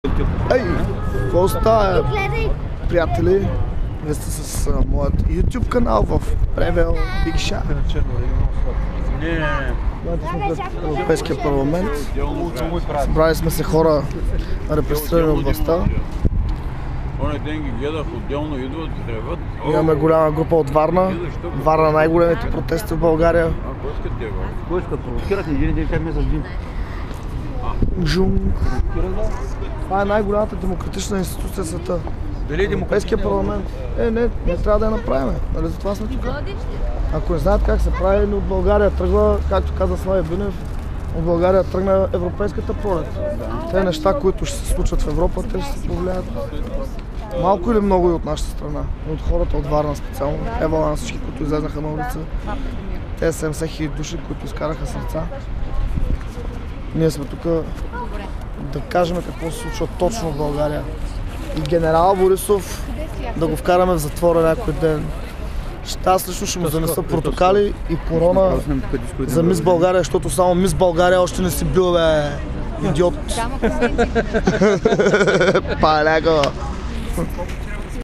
Ей, какво става, приятели? Вие сте с моят YouTube канал в Превел Big Shot. Сме пред Европейския парламент. Събрали сме се хора, репресирани от властта. Имаме голяма група от Варна. Варна най-големите протести в България. Това е най-голямата демократична институция в света. Европейския парламент. Не трябва да я направим. Нали за това сме тук. Ако не знаят как се прави, от България тръгва, както каза Слави Бинев, от България тръгна европейската пролет. Те неща, които ще се случват в Европа, те ще се повлияят малко или много и от нашата страна. От хората от Варна специално. Евала на всички, които излезнаха на улица. Те 70 000 души, които изкараха сърца. Ние сме тук да кажем какво се случва точно в България. И генерал Борисов да го вкараме в затвора някой ден. Аз лично ще му занеса протоколи и корона за Мис България, защото само Мис България още не си бил, бе, идиот. Паляга!